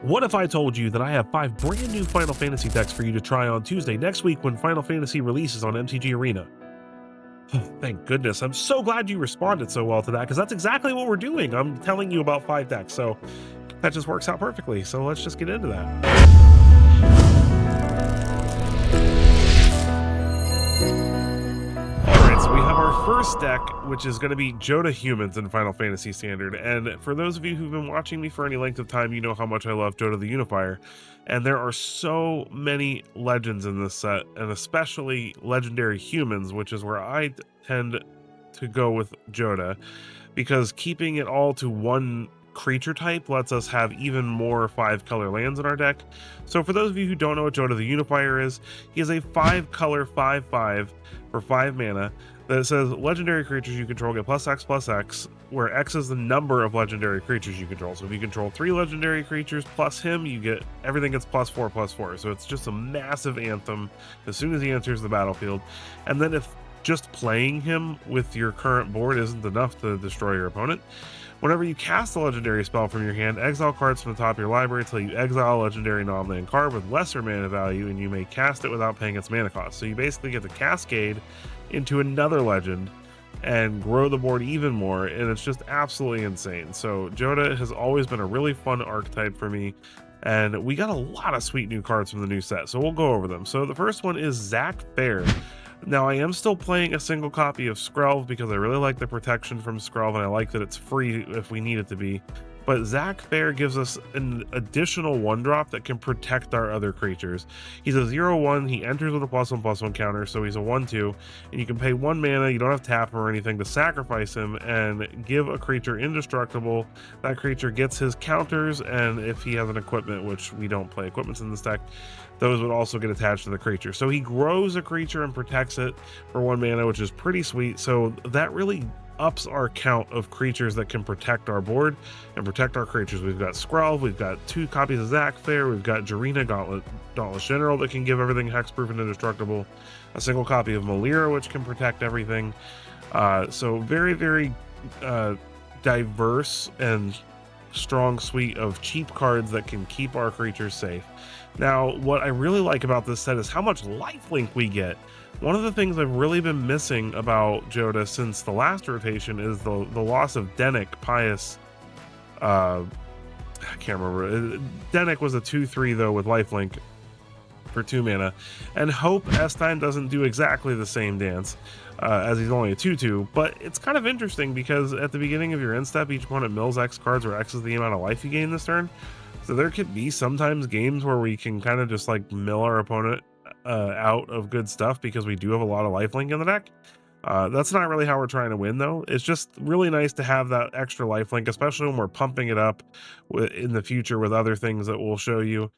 What if I told you that I have 5 brand new Final Fantasy decks for you to try on Tuesday next week when Final Fantasy releases on MTG Arena? Thank goodness. I'm so glad you responded so well to that, because that's exactly what we're doing. I'm telling you about 5 decks, so that just works out perfectly. So let's just get into that. Alright, so we have our first deck, which is going to be Jodah Humans in Final Fantasy Standard. And for those of you who've been watching me for any length of time, you know how much I love Jodah the Unifier. And there are so many legends in this set, and especially legendary humans, which is where I tend to go with Jodah, because keeping it all to one creature type lets us have even more 5-color lands in our deck. So for those of you who don't know what Jodah the Unifier is, he is a 5-color 5/5 for 5 mana that says legendary creatures you control get +X/+X, where X is the number of legendary creatures you control. So if you control 3 legendary creatures plus him, you get everything gets +4/+4. So it's just a massive anthem as soon as he enters the battlefield. And then if just playing him with your current board isn't enough to destroy your opponent, whenever you cast a legendary spell from your hand, exile cards from the top of your library until you exile a legendary non-land card with lesser mana value, and you may cast it without paying its mana cost. So you basically get to cascade into another legend and grow the board even more, and it's just absolutely insane. So Jodah has always been a really fun archetype for me, and we got a lot of sweet new cards from the new set, so we'll go over them. So the first one is Zac Fair. Now, I am still playing a single copy of Skrelv because I really like the protection from Skrelv, and I like that it's free if we need it to be. But Zac Fair gives us an additional 1-drop that can protect our other creatures. He's a 0/1, he enters with a +1/+1 counter, so he's a 1/2, and you can pay 1 mana, you don't have to tap him or anything, to sacrifice him and give a creature indestructible. That creature gets his counters, and if he has an equipment, which we don't play equipments in this deck, those would also get attached to the creature. So he grows a creature and protects it for 1 mana, which is pretty sweet. So that really ups our count of creatures that can protect our board and protect our creatures. We've got Skrelv, we've got 2 copies of Zac Fair, we've got Jarina, Dauntless General, that can give everything hexproof and indestructible, a single copy of Malira, which can protect everything. So very, very diverse and strong suite of cheap cards that can keep our creatures safe. Now, what I really like about this set is how much lifelink we get. One of the things I've really been missing about Jodah since the last rotation is the loss of Dennick Pious. I can't remember. Dennick was a 2/3 though with lifelink for 2 mana, and Hope S-Time doesn't do exactly the same dance, as he's only a 2/2, but it's kind of interesting because at the beginning of your end step, each opponent mills X cards, where X is the amount of life you gain this turn. So there could be sometimes games where we can kind of just like mill our opponent out of good stuff because we do have a lot of lifelink in the deck. That's not really how we're trying to win, though. It's just really nice to have that extra lifelink, especially when we're pumping it up in the future with other things that we'll show you.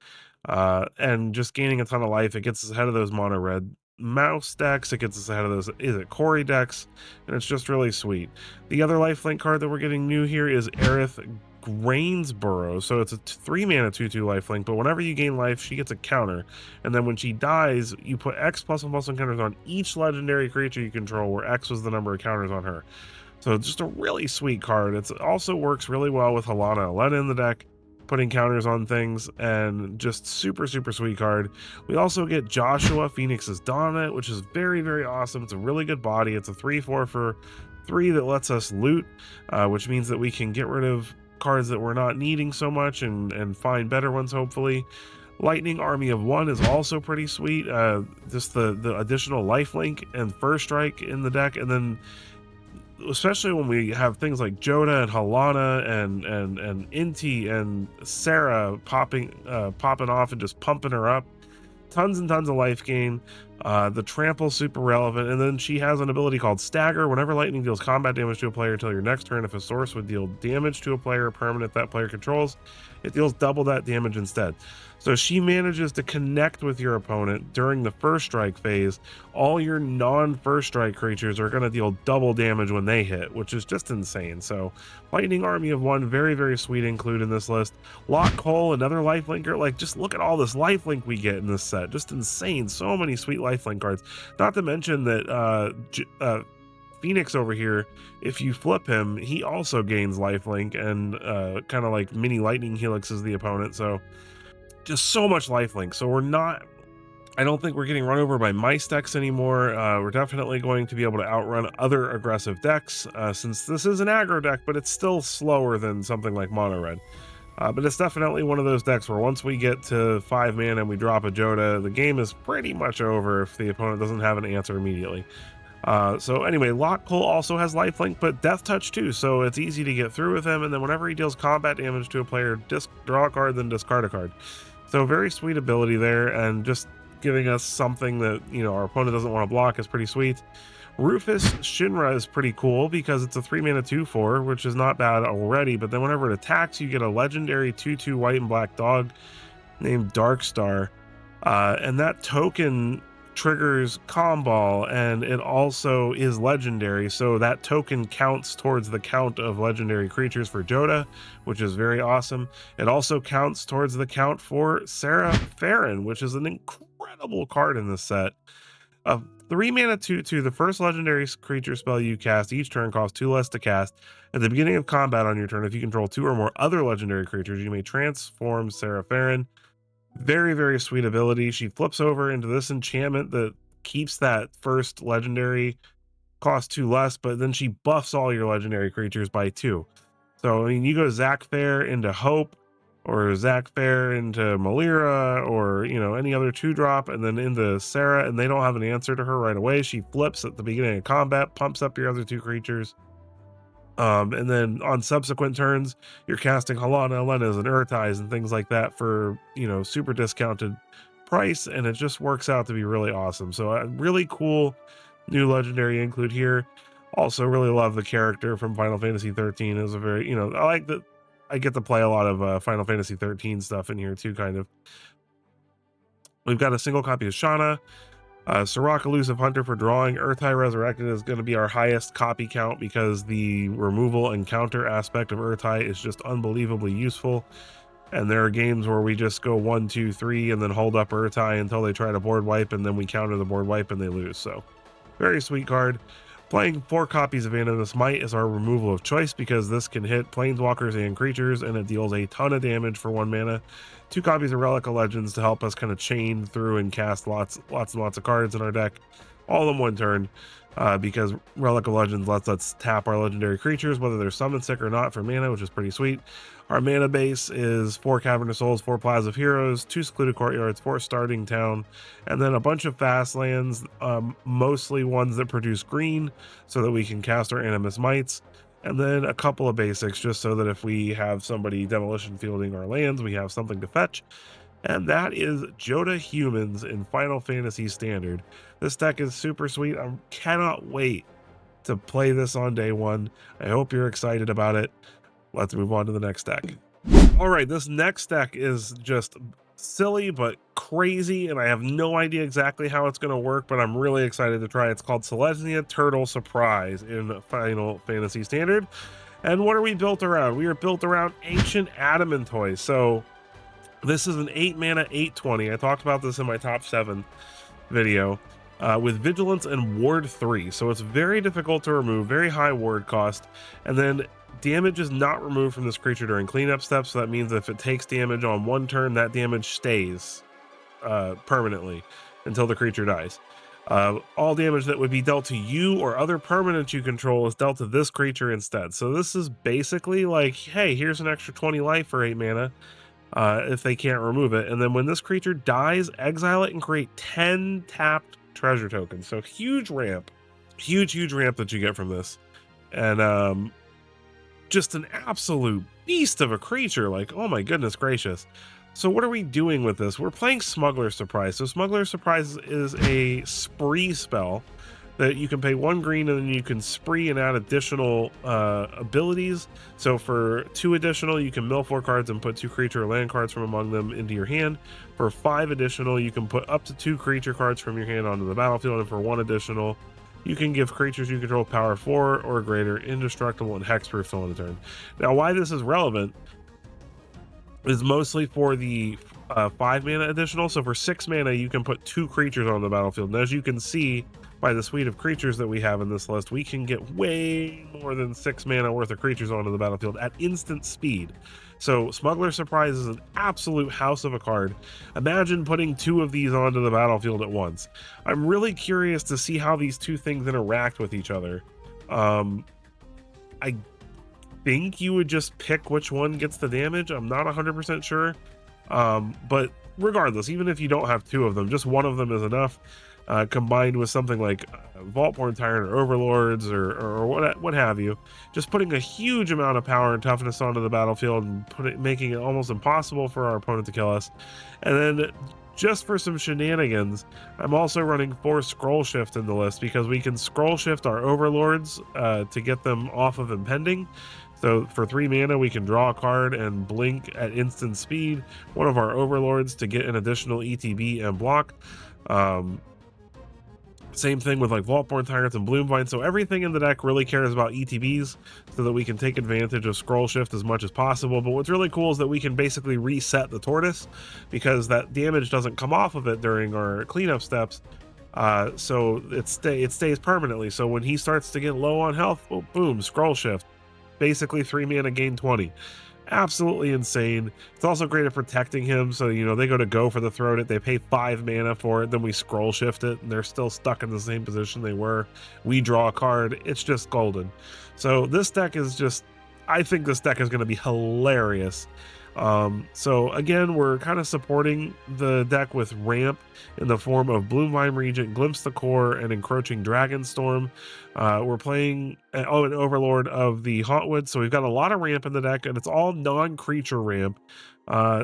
And just gaining a ton of life, it gets us ahead of those mono red mouse decks, it gets us ahead of those Corey decks, and it's just really sweet. The other lifelink card that we're getting new here is Aerith Grainsborough. So it's a 3 mana 2/2 lifelink, but whenever you gain life, she gets a counter, and then when she dies, you put X +1/+1 counters on each legendary creature you control, where X was the number of counters on her. So it's just a really sweet card. It also works really well with Helana Elena in the deck, putting counters on things, and just super sweet card. We also get Joshua, Phoenix's Dominant, which is very, very awesome. It's a really good body. It's a 3/4 for 3 that lets us loot, which means that we can get rid of cards that we're not needing so much and find better ones, hopefully. Lightning Army of 1 is also pretty sweet. Just the additional lifelink and first strike in the deck, and then especially when we have things like Jodah and Helana and Inti and Sarah popping off and just pumping her up. Tons and tons of life gain. The trample super relevant, and then she has an ability called Stagger. Whenever lightning deals combat damage to a player until your next turn, if a source would deal damage to a player or permanent that player controls, it deals double that damage instead. So she manages to connect with your opponent during the first strike phase. All your non-first strike creatures are going to deal double damage when they hit, which is just insane. So Lightning Army of 1, very, very sweet include in this list. Lock Hole, another lifelinker. Like, just look at all this lifelink we get in this set. Just insane. So many sweet lifelink cards. Not to mention that Phoenix over here, if you flip him, he also gains lifelink and kind of like mini lightning helixes the opponent. So just so much lifelink. So I don't think we're getting run over by mice decks anymore. We're definitely going to be able to outrun other aggressive decks, since this is an aggro deck, but it's still slower than something like mono red. But it's definitely one of those decks where once we get to 5 mana and we drop a Jodah, the game is pretty much over if the opponent doesn't have an answer immediately. So anyway, Lock Pull also has lifelink, but Death Touch too, so it's easy to get through with him. And then whenever he deals combat damage to a player, draw a card, then discard a card. So very sweet ability there, and just giving us something that, you know, our opponent doesn't want to block is pretty sweet. Rufus Shinra is pretty cool because it's a 3 mana 2/4, which is not bad already, but then whenever it attacks, you get a legendary 2/2 white and black dog named Darkstar, and that token triggers Combo, and it also is legendary, so that token counts towards the count of legendary creatures for Jodah, which is very awesome. It also counts towards the count for SephAristocrats, which is an incredible card in this set. A 3 mana 2/2, the first legendary creature spell you cast each turn costs 2 less to cast. At the beginning of combat on your turn, if you control 2 or more other legendary creatures, you may transform SephAristocrats. Very, very sweet ability. She flips over into this enchantment that keeps that first legendary cost 2 less, but then she buffs all your legendary creatures by 2. So, I mean, you go Zach Fair into Hope, or Zach Fair into Malira, or, you know, any other 2-drop, and then into Sarah, and they don't have an answer to her right away. She flips at the beginning of combat, pumps up your other 2 creatures. And then on subsequent turns, you're casting Halana, Elenas, and Urtais and things like that for, you know, super discounted price, and it just works out to be really awesome. So a really cool new legendary include here. Also really love the character from Final Fantasy 13. Is a very, you know, I like that I get to play a lot of Final Fantasy 13 stuff in here too, kind of. We've got a single copy of Shauna. Sirach, Elusive Hunter for drawing. Urtai Resurrected is going to be our highest copy count because the removal and counter aspect of Urtai is just unbelievably useful. And there are games where we just go 1, 2, 3 and then hold up Urtai until they try to board wipe, and then we counter the board wipe and they lose. So very sweet card. Playing 4 copies of Animus Might is our removal of choice because this can hit planeswalkers and creatures, and it deals a ton of damage for 1 mana. 2 copies of Relic of Legends to help us kind of chain through and cast lots and lots of cards in our deck, all in 1 turn, because Relic of Legends lets us tap our legendary creatures, whether they're summon sick or not, for mana, which is pretty sweet. Our mana base is 4 Cavernous Souls, 4 Plaza of Heroes, 2 Secluded Courtyards, 4 Starting Town, and then a bunch of fast lands, mostly ones that produce green, so that we can cast our Animus Mights, and then a couple of basics, just so that if we have somebody demolition fielding our lands, we have something to fetch. And that is Jodah Humans in Final Fantasy Standard. This deck is super sweet. I cannot wait to play this on day 1. I hope you're excited about it. Let's move on to the next deck. All right, this next deck is just silly but crazy, and I have no idea exactly how it's going to work, but I'm really excited to try. It's called Selesnya Turtle Surprise in Final Fantasy Standard. And what are we built around? We are built around Ancient Adamantoise. So this is an 8 mana 8/20. I talked about this in my top 7 video, with Vigilance and Ward 3. So it's very difficult to remove, very high ward cost, and then damage is not removed from this creature during cleanup steps. So that means if it takes damage on 1 turn, that damage stays permanently until the creature dies. All damage that would be dealt to you or other permanents you control is dealt to this creature instead. So this is basically like, hey, here's an extra 20 life for 8 mana if they can't remove it. And then when this creature dies, exile it and create 10 tapped treasure tokens. So huge ramp that you get from this. And just an absolute beast of a creature. Like, oh my goodness gracious. So what are we doing with this? We're playing Smuggler's Surprise. So Smuggler's Surprise is a spree spell that you can pay 1 green and then you can spree and add additional abilities. So for 2 additional, you can mill 4 cards and put 2 creature or land cards from among them into your hand. For 5 additional, you can put up to 2 creature cards from your hand onto the battlefield. And for 1 additional, you can give creatures you control power 4 or greater, indestructible, and hexproof till end of turn. Now, why this is relevant is mostly for the 5 mana additional. So for 6 mana, you can put 2 creatures on the battlefield. And as you can see, by the suite of creatures that we have in this list, we can get way more than 6 mana worth of creatures onto the battlefield at instant speed. So Smuggler Surprise is an absolute house of a card. Imagine putting 2 of these onto the battlefield at once. I'm really curious to see how these two things interact with each other. I think you would just pick which one gets the damage. I'm not 100% sure. But regardless, even if you don't have 2 of them, just one of them is enough. Combined with something like Vaultborn Tyrant or Overlords or what have you, just putting a huge amount of power and toughness onto the battlefield and making it almost impossible for our opponent to kill us. And then just for some shenanigans, I'm also running 4 Scroll Shift in the list because we can Scroll Shift our Overlords to get them off of Impending. So for 3 mana, we can draw a card and blink at instant speed one of our Overlords to get an additional ETB and block. Same thing with like Vaultborn Tyrants and Bloomvine. So everything in the deck really cares about ETBs so that we can take advantage of Scroll Shift as much as possible. But what's really cool is that we can basically reset the Tortoise because that damage doesn't come off of it during our cleanup steps. So it stays permanently. So when he starts to get low on health, boom, Scroll Shift. Basically 3 mana, gain 20. Absolutely insane. It's also great at protecting him, so they go for the throat, they pay 5 mana for it, then we Scroll Shift it and they're still stuck in the same position they were. We draw a card. It's just golden. So this deck is just, I think this deck is going to be hilarious. So again, we're kind of supporting the deck with ramp in the form of Bloomvine Regent, Glimpse the Core, and Encroaching Dragonstorm. We're playing an Overlord of the Hauntwood, so we've got a lot of ramp in the deck, and it's all non-creature ramp,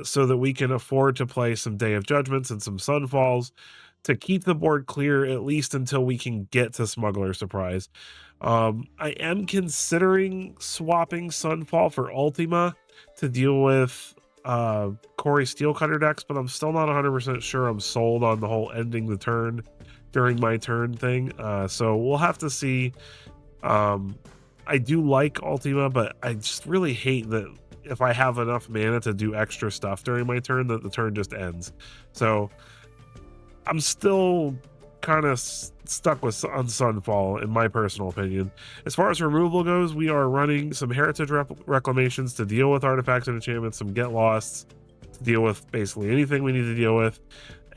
so that we can afford to play some Day of Judgments and some Sunfalls to keep the board clear, at least until we can get to Smuggler Surprise. I am considering swapping Sunfall for Ultima to deal with Corey Steelcutter decks, but I'm still not 100% sure I'm sold on the whole ending the turn during my turn thing. So we'll have to see. I do like Ultima, but I just really hate that if I have enough mana to do extra stuff during my turn, that the turn just ends. So I'm still kind of stuck with Sunfall in my personal opinion. As far as removal goes, we are running some Heritage Reclamations to deal with artifacts and enchantments, some Get Lost to deal with basically anything we need to deal with,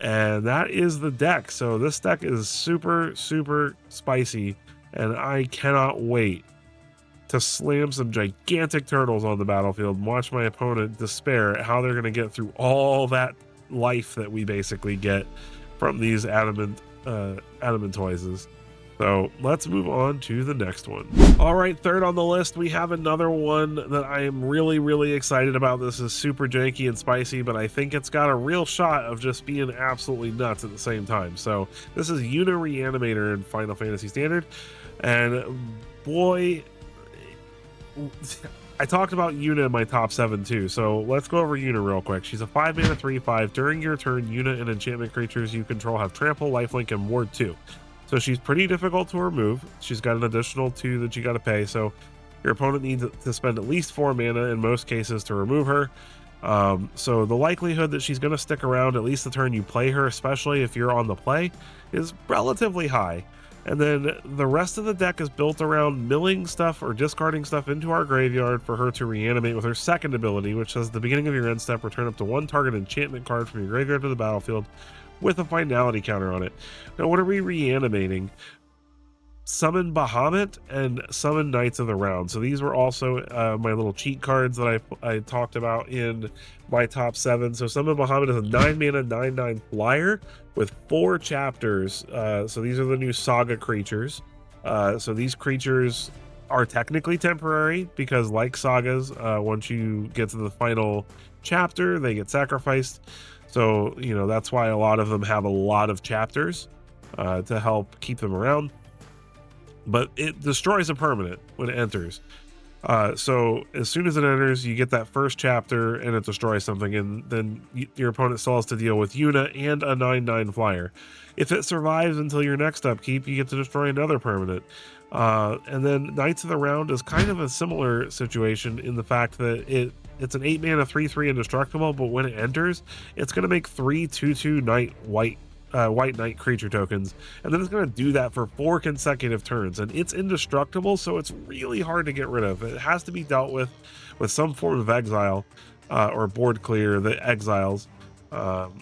and that is the deck. So this deck is super spicy, and I cannot wait to slam some gigantic turtles on the battlefield and watch my opponent despair at how they're going to get through all that life that we basically get from these Adamantoises. So let's move on to the next one. All right, third on the list, we have another one that I am really excited about. This is super janky and spicy, but I think it's got a real shot of just being absolutely nuts at the same time. So this is Yuna Reanimator in Final Fantasy Standard, and boy, I talked about Yuna in my top 7 too, so let's go over Yuna real quick. She's a 5 mana 3/5. During your turn, Yuna and enchantment creatures you control have Trample, Lifelink, and Ward 2. So she's pretty difficult to remove. She's got an additional 2 that you got to pay, so your opponent needs to spend at least 4 mana in most cases to remove her. So the likelihood that she's going to stick around at least the turn you play her, especially if you're on the play, is relatively high. And then the rest of the deck is built around milling stuff or discarding stuff into our graveyard for her to reanimate with her second ability, which says at the beginning of your end step, return up to 1 target enchantment card from your graveyard to the battlefield with a finality counter on it. Now, what are we reanimating? Summon Bahamut and Summon Knights of the Round. So these were also my little cheat cards that I talked about in my top 7. So Summon Bahamut is a 9 mana 9/9 flyer with 4 chapters. So these are the new saga creatures. So these creatures are technically temporary because, like sagas, once you get to the final chapter, they get sacrificed. So that's why a lot of them have a lot of chapters to help keep them around. But it destroys a permanent when it enters. So as soon as it enters, you get that first chapter and it destroys something, and then your opponent still has to deal with Yuna and a 9/9 flyer. If it survives until your next upkeep, you get to destroy another permanent. And then Knights of the Round is kind of a similar situation in the fact that it's an 8 mana 3/3 indestructible, but when it enters, it's going to make 3 2/2 Knight white white knight creature tokens, and then it's going to do that for 4 consecutive turns, and it's indestructible, so it's really hard to get rid of. It has to be dealt with some form of exile, or board clear that exiles, um,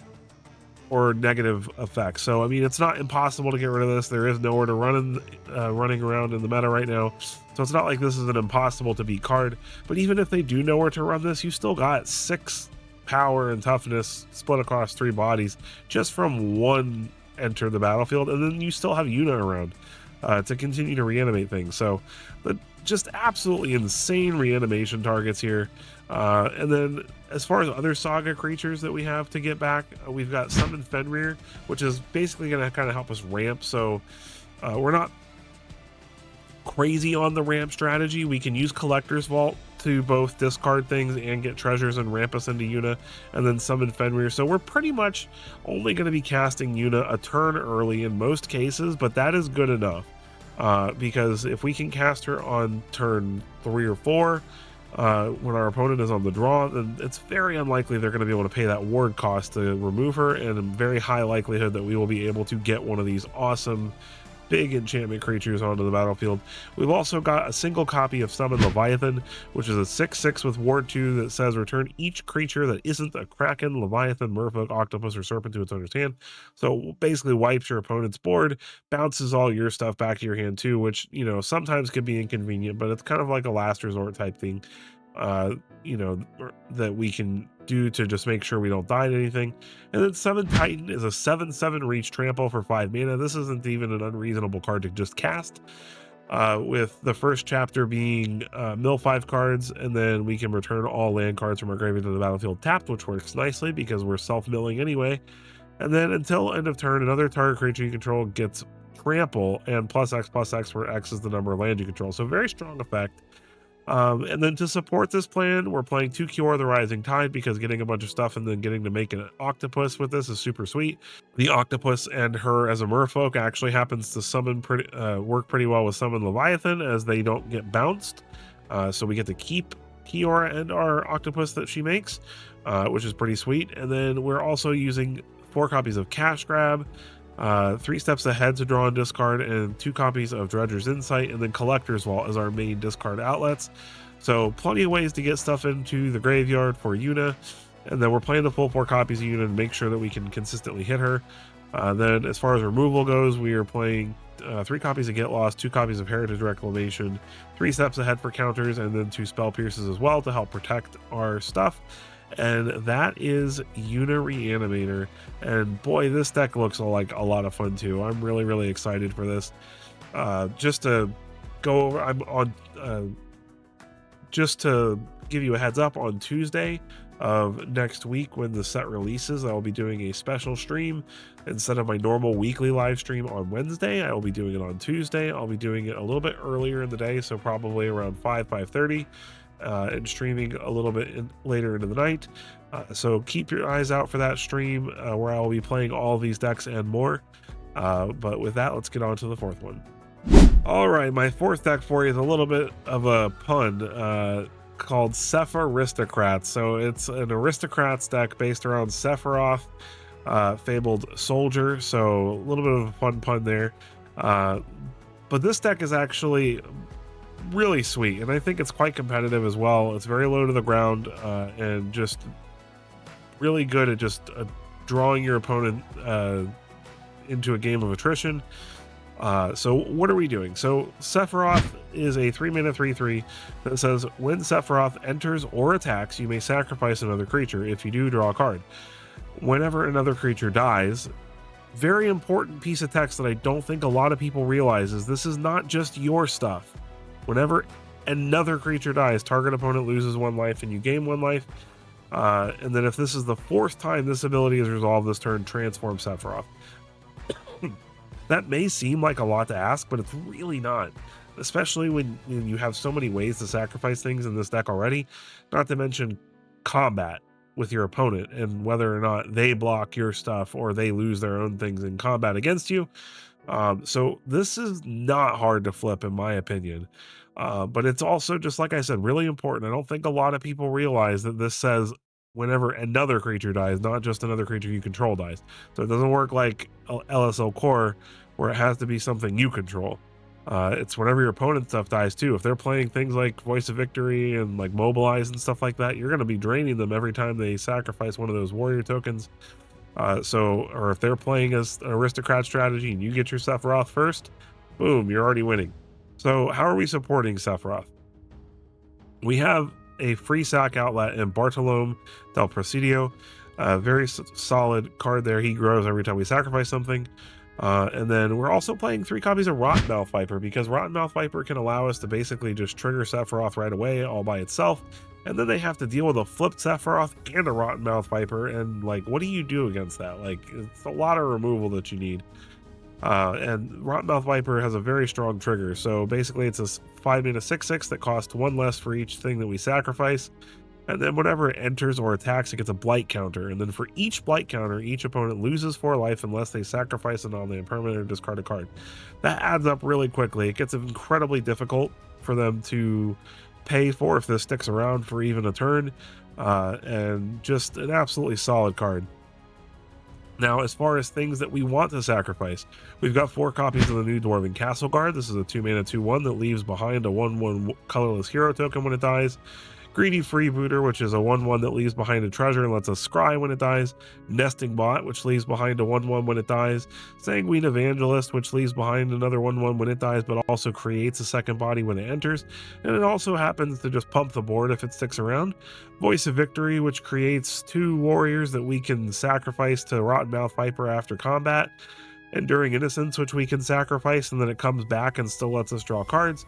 or negative effects. So I mean, it's not impossible to get rid of this. There is nowhere to running around in the meta right now, so it's not like this is an impossible to beat card. But even if they do know where to run this, you still got 6 power and toughness split across 3 bodies just from one enter the battlefield, and then you still have Yuna around to continue to reanimate things. So just absolutely insane reanimation targets here. And then as far as other saga creatures that we have to get back, we've got Summon Fenrir, which is basically going to kind of help us ramp. So we're not crazy on the ramp strategy. We can use Collector's Vault to both discard things and get treasures and ramp us into Yuna, and then Summon Fenrir. So we're pretty much only going to be casting Yuna a turn early in most cases, but that is good enough. Because if we can cast her on turn 3 or 4, when our opponent is on the draw, then it's very unlikely they're going to be able to pay that ward cost to remove her, and a very high likelihood that we will be able to get one of these awesome big enchantment creatures onto the battlefield. We've also got a single copy of Summon Leviathan, which is a 6/6 with Ward 2 that says return each creature that isn't a Kraken, Leviathan, Merfolk, Octopus, or Serpent to its owner's hand. So basically wipes your opponent's board, bounces all your stuff back to your hand too, which, you know, sometimes can be inconvenient, but it's kind of like a last resort type thing, you know, that we can do to just make sure we don't die to anything. And then Summon Titan is a 7/7 reach trample for 5 mana. This isn't even an unreasonable card to just cast, with the first chapter being mill 5 cards, and then we can return all land cards from our graveyard to the battlefield tapped, which works nicely because we're self-milling anyway. And then until end of turn, another target creature you control gets trample and +X/+X, where X is the number of land you control. So very strong effect. And then to support this plan, we're playing 2 Kiora the Rising Tide, because getting a bunch of stuff and then getting to make an octopus with this is super sweet. The octopus and her as a merfolk actually happens to summon work pretty well with Summon Leviathan, as they don't get bounced. So we get to keep Kiora and our octopus that she makes, which is pretty sweet. And then we're also using 4 copies of Cash Grab, 3 steps ahead to draw and discard, and 2 copies of Dredger's Insight, and then Collector's Vault as our main discard outlets. So plenty of ways to get stuff into the graveyard for Yuna. And then we're playing the full 4 copies of Yuna to make sure that we can consistently hit her. Then as far as removal goes, we are playing 3 copies of Get Lost, 2 copies of Heritage Reclamation, 3 steps ahead for counters, and then 2 Spell Pierces as well to help protect our stuff. And that is Yuna Reanimator. And boy, this deck looks like a lot of fun too. I'm really excited for this. Just to go over, I'm on just to give you a heads up, on Tuesday of next week when the set releases, I will be doing a special stream. Instead of my normal weekly live stream on Wednesday, I will be doing it on Tuesday. I'll be doing it a little bit earlier in the day, so probably around 5:30. And streaming a little bit later into the night. So keep your eyes out for that stream, where I will be playing all these decks and more. But with that, let's get on to the 4th one. All right, my 4th deck for you is a little bit of a pun, called SephAristocrats. So it's an Aristocrats deck based around Sephiroth, Fabled Soldier. So a little bit of a fun pun there. But this deck is actually really sweet, and I think it's quite competitive as well. It's very low to the ground, and just really good at just drawing your opponent into a game of attrition. So what are we doing? So Sephiroth is a 3-mana 3/3 that says when Sephiroth enters or attacks, you may sacrifice another creature. If you do, draw a card. Whenever another creature dies, very important piece of text that I don't think a lot of people realize is this is not just your stuff. Whenever another creature dies, target opponent loses 1 life and you gain 1 life. And then if this is the 4th time this ability is resolved this turn, transform Sephiroth. That may seem like a lot to ask, but it's really not. Especially when you have so many ways to sacrifice things in this deck already. Not to mention combat with your opponent and whether or not they block your stuff or they lose their own things in combat against you. So this is not hard to flip, in my opinion. But it's also, just like I said, really important. I don't think a lot of people realize that this says whenever another creature dies, not just another creature you control dies. So it doesn't work like LSL Core, where it has to be something you control. It's whenever your opponent's stuff dies too. If they're playing things like Voice of Victory and like Mobilize and stuff like that, you're going to be draining them every time they sacrifice one of those warrior tokens. Or if they're playing as an aristocrat strategy and you get your Sephiroth first, boom, you're already winning. So how are we supporting Sephiroth? We have a free sack outlet in Bartolome del Presidio. Very solid card there. He grows every time we sacrifice something. And then we're also playing 3 copies of Rottenmouth Viper, because Rottenmouth Viper can allow us to basically just trigger Sephiroth right away all by itself. And then they have to deal with a flipped Sephiroth and a Rottenmouth Viper. And like, what do you do against that? Like, it's a lot of removal that you need. And Rottenmouth Viper has a very strong trigger. So basically it's a 5-mana 6/6 that costs 1 less for each thing that we sacrifice. And then whenever it enters or attacks, it gets a blight counter. And then for each blight counter, each opponent loses 4 life unless they sacrifice an on-land permanent or discard a card. That adds up really quickly. It gets incredibly difficult for them to pay for if this sticks around for even a turn. And just an absolutely solid card. Now, as far as things that we want to sacrifice, we've got 4 copies of the new Dwarven Castle Guard. This is a 2-mana 2/1 that leaves behind a 1/1 colorless hero token when it dies. Greedy Freebooter, which is a 1/1 that leaves behind a treasure and lets us scry when it dies. Nesting Bot, which leaves behind a 1/1 when it dies. Sanguine Evangelist, which leaves behind another 1/1 when it dies, but also creates a second body when it enters. And it also happens to just pump the board if it sticks around. Voice of Victory, which creates 2 warriors that we can sacrifice to Rottenmouth Viper after combat. Enduring Innocence, which we can sacrifice, and then it comes back and still lets us draw cards.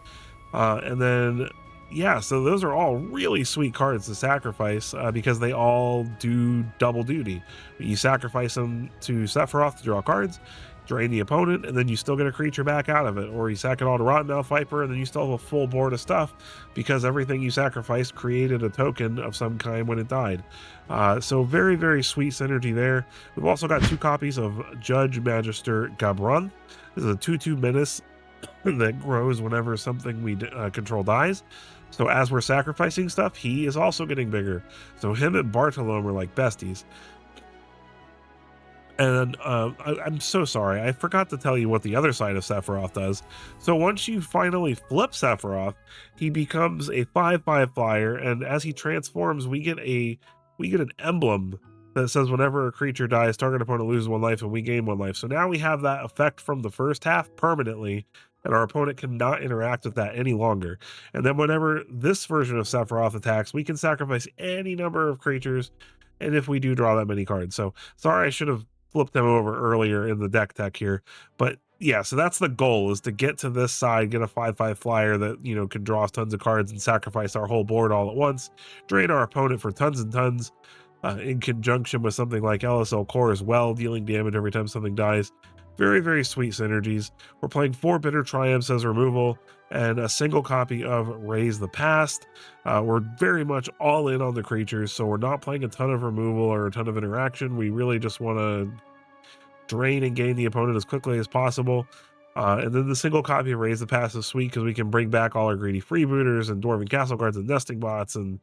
And then yeah, so those are all really sweet cards to sacrifice, because they all do double duty. You sacrifice them to Sephiroth to draw cards, drain the opponent, and then you still get a creature back out of it. Or you sack it all to Rottenmouth Viper, and then you still have a full board of stuff, because everything you sacrificed created a token of some kind when it died. So very, very sweet synergy there. We've also got 2 copies of Judge Magister Gabron. This is a 2/2 menace that grows whenever something we control dies. So as we're sacrificing stuff, he is also getting bigger. So him and Bartolome are like besties. And I'm so sorry, I forgot to tell you what the other side of Sephiroth does. So once you finally flip Sephiroth, he becomes a 5/5 flyer, and as he transforms, we get an emblem that says whenever a creature dies, target opponent loses 1 life and we gain 1 life. So now we have that effect from the first half permanently, and our opponent cannot interact with that any longer. And then whenever this version of Sephiroth attacks, we can sacrifice any number of creatures, and if we do draw that many cards. So sorry, I should have flipped them over earlier in the deck tech here. But yeah, so that's the goal, is to get to this side, get a 5/5 flyer that, you know, can draw us tons of cards and sacrifice our whole board all at once, drain our opponent for tons and tons, in conjunction with something like LSL Core as well, dealing damage every time something dies. Very, very sweet synergies. We're playing 4 Bitter Triumphs as removal and a single copy of Raise the Past. We're very much all in on the creatures, so we're not playing a ton of removal or a ton of interaction. We really just want to drain and gain the opponent as quickly as possible. And then the single copy of Raise the Past is sweet because we can bring back all our Greedy Freebooters and Dwarven Castle Guards and Nesting Bots and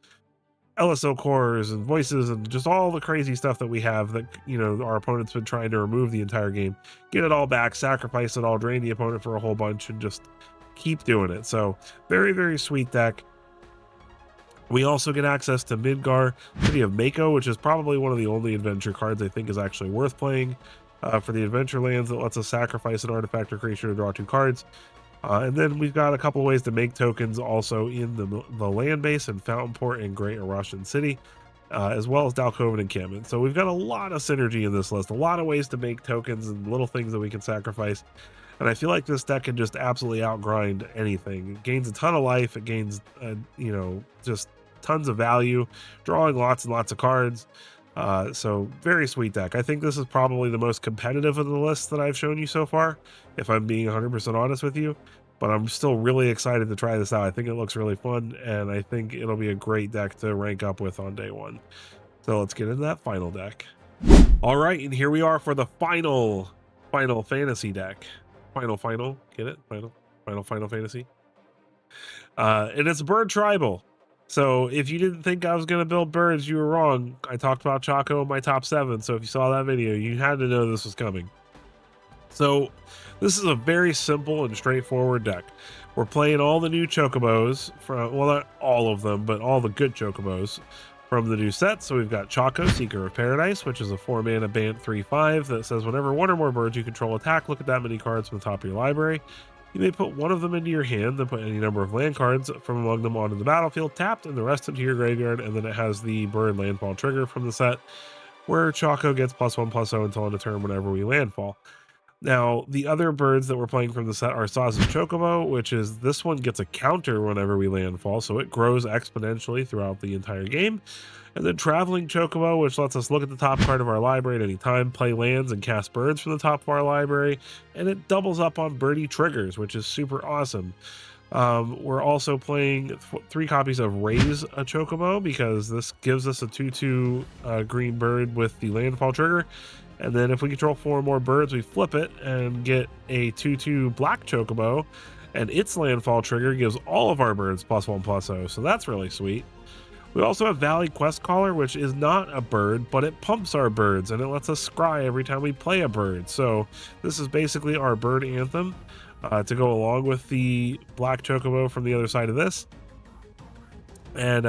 LSO cores and voices and just all the crazy stuff that we have that, you know, our opponent's been trying to remove the entire game. Get it all back, sacrifice it all, drain the opponent for a whole bunch, and just keep doing it. So very, very sweet deck. We also get access to Midgar, City of Mako, which is probably one of the only adventure cards I think is actually worth playing for the adventure lands, that lets us sacrifice an artifact or creature to draw 2 cards. And then we've got a couple ways to make tokens also in the land base in Fountainport and Great Russian City, as well as Dalkovan Encampment. So we've got a lot of synergy in this list, a lot of ways to make tokens and little things that we can sacrifice. And I feel like this deck can just absolutely outgrind anything. It gains a ton of life. It gains, you know, just tons of value, drawing lots and lots of cards. So very sweet deck. I think this is probably the most competitive of the lists that I've shown you so far, if I'm being 100% honest with you. But I'm still really excited to try this out. I think it looks really fun, and I think it'll be a great deck to rank up with on day 1. So let's get into that final deck. All right, and here we are for the final fantasy deck. Final, get it? Final fantasy. And it's Bird Tribal. So if you didn't think I was going to build birds, you were wrong. I talked about Choco in my top 7. So if you saw that video, you had to know this was coming. So this is a very simple and straightforward deck. We're playing all the new Chocobos from, well, not all of them, but all the good Chocobos from the new set. So we've got Choco, Seeker of Paradise, which is a 4-mana Bant 3/5 that says whenever one or more birds you control attack, look at that many cards from the top of your library. You may put one of them into your hand, then put any number of land cards from among them onto the battlefield, tapped, and the rest into your graveyard. And then it has the bird landfall trigger from the set, where Choco gets +1/+0 until end of turn whenever we landfall. Now, the other birds that we're playing from the set are Saz's Chocobo, which is this one gets a counter whenever we landfall, so it grows exponentially throughout the entire game. And then Traveling Chocobo, which lets us look at the top card of our library at any time, play lands, and cast birds from the top of our library. And it doubles up on birdie triggers, which is super awesome. We're also playing 3 copies of Raise a Chocobo, because this gives us a 2/2 green bird with the landfall trigger. And then if we control 4 more birds, we flip it and get a 2/2 black Chocobo, and its landfall trigger gives all of our birds +1/+0. So that's really sweet. We also have Valley Quest Caller, which is not a bird, but it pumps our birds and it lets us scry every time we play a bird. So this is basically our bird anthem to go along with the black Chocobo from the other side of this. And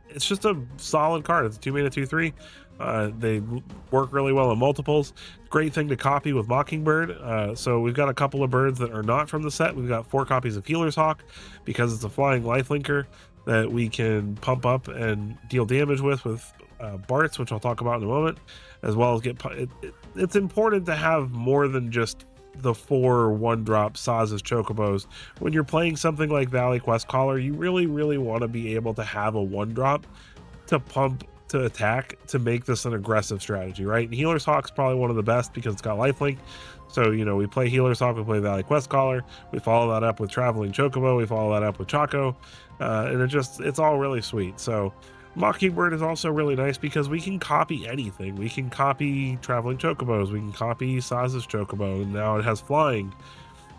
it's just a solid card. It's a 2-mana 2/3. They work really well in multiples. Great thing to copy with Mockingbird. So we've got a couple of birds that are not from the set. We've got 4 copies of Healer's Hawk, because it's a flying lifelinker that we can pump up and deal damage with Barts, which I'll talk about in a moment, as well as it's important to have more than just the 4 1-drop Saz's Chocobos. When you're playing something like Valley Quest Caller, you really want to be able to have a 1-drop to pump to attack to make this an aggressive strategy, right? And Healer's Hawk's probably one of the best because it's got lifelink. So, we play Healer's Hawk, we play Valley Quest Caller, we follow that up with Traveling Chocobo, we follow that up with Choco, and it's all really sweet. So Mockingbird is also really nice because we can copy anything. We can copy Traveling Chocobos, we can copy Saz's Chocobo, and now it has flying.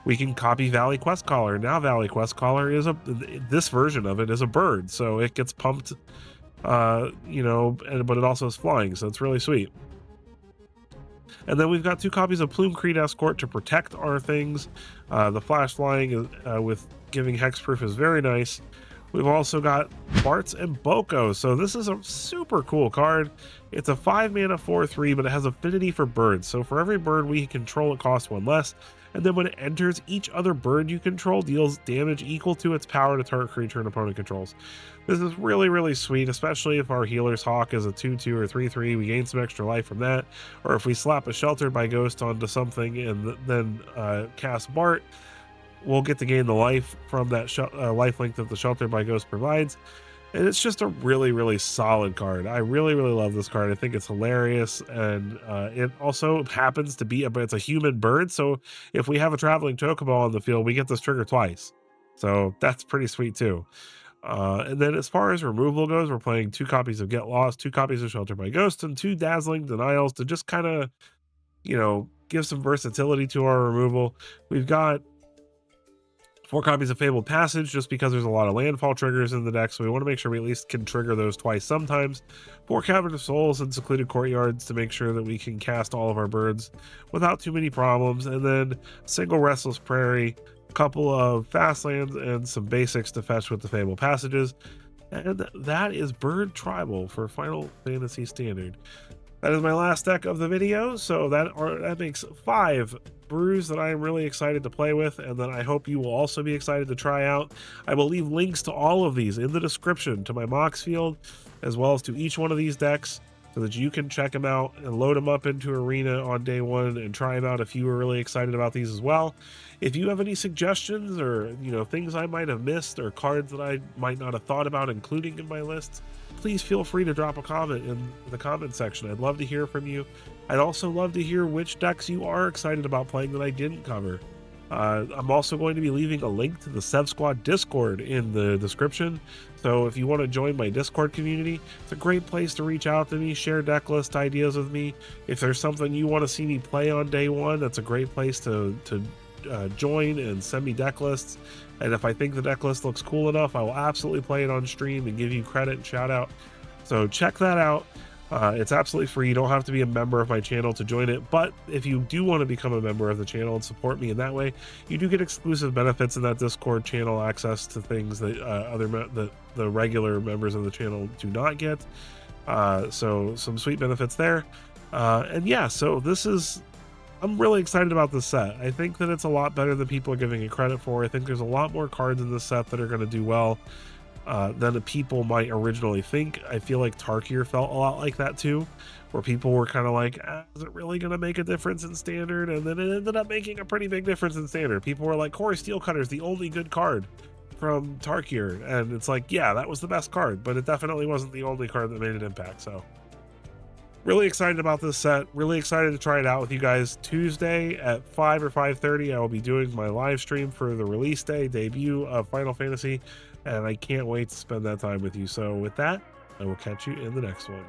We can copy Valley Quest Caller. Now Valley Quest Caller is this version of it is a bird, so it gets pumped, but it also is flying, so it's really sweet. And then we've got 2 copies of Plume-Creed Escort to protect our things. The flash flying with giving hexproof is very nice. We've also got Barts and Boko. So this is a super cool card. It's a 5-mana 4/3, but it has affinity for birds. So for every bird we control, it costs 1 less. And then when it enters, each other bird you control deals damage equal to its power to target creature an opponent controls. This is really sweet, especially if our Healer's Hawk is a 2/2 or 3/3. We gain some extra life from that. Or if we slap a Sheltered by Ghost onto something and then cast Bart, we'll get to gain the life from that lifelink that the Sheltered by Ghost provides. And it's just a really solid card. I really love this card. I think it's hilarious, and it also happens to be it's a human bird, so if we have a Traveling Chocobo on the field, we get this trigger twice, so that's pretty sweet too. And then as far as removal goes, we're playing 2 copies of Get Lost, 2 copies of Shelter by Ghost, and 2 Dazzling Denials to just kind of give some versatility to our removal. We've got 4 copies of Fabled Passage, just because there's a lot of landfall triggers in the deck, so we want to make sure we at least can trigger those twice sometimes. 4 Cavern of Souls and Secluded Courtyards to make sure that we can cast all of our birds without too many problems. And then single Restless Prairie, a couple of fast lands, and some basics to fetch with the Fabled Passages. And that is Bird Tribal for Final Fantasy Standard. That is my last deck of the video, so that makes 5 brews that I am really excited to play with, and that I hope you will also be excited to try out. I will leave links to all of these in the description to my Mox field, as well as to each one of these decks, so that you can check them out and load them up into Arena on day 1 and try them out if you were really excited about these as well. If you have any suggestions or things I might have missed or cards that I might not have thought about including in my list, please feel free to drop a comment in the comment section. I'd love to hear from you. I'd also love to hear which decks you are excited about playing that I didn't cover. I'm also going to be leaving a link to the Sev Squad Discord in the description, so if you want to join my Discord community, it's a great place to reach out to me, share deck list ideas with me. If there's something you want to see me play on day 1, that's a great place to join and send me deck lists. And if I think the deck list looks cool enough, I will absolutely play it on stream and give you credit and shout out. So check that out. It's absolutely free. You don't have to be a member of my channel to join it, but if you do want to become a member of the channel and support me in that way, you do get exclusive benefits in that Discord channel, access to things that the regular members of the channel do not get. So some sweet benefits there. And yeah, so I'm really excited about this set. I think that it's a lot better than people are giving it credit for. I think there's a lot more cards in this set that are going to do well than the people might originally think. I feel like Tarkir felt a lot like that too, where people were kind of like, is it really going to make a difference in standard? And then it ended up making a pretty big difference in standard. People were like, Core Steelcutter is the only good card from Tarkir, and it's like, yeah, that was the best card, but it definitely wasn't the only card that made an impact. So really excited about this set, really excited to try it out with you guys. Tuesday at 5 or 5:30 I will be doing my live stream for the release day debut of Final Fantasy, and I can't wait to spend that time with you. So with that, I will catch you in the next one.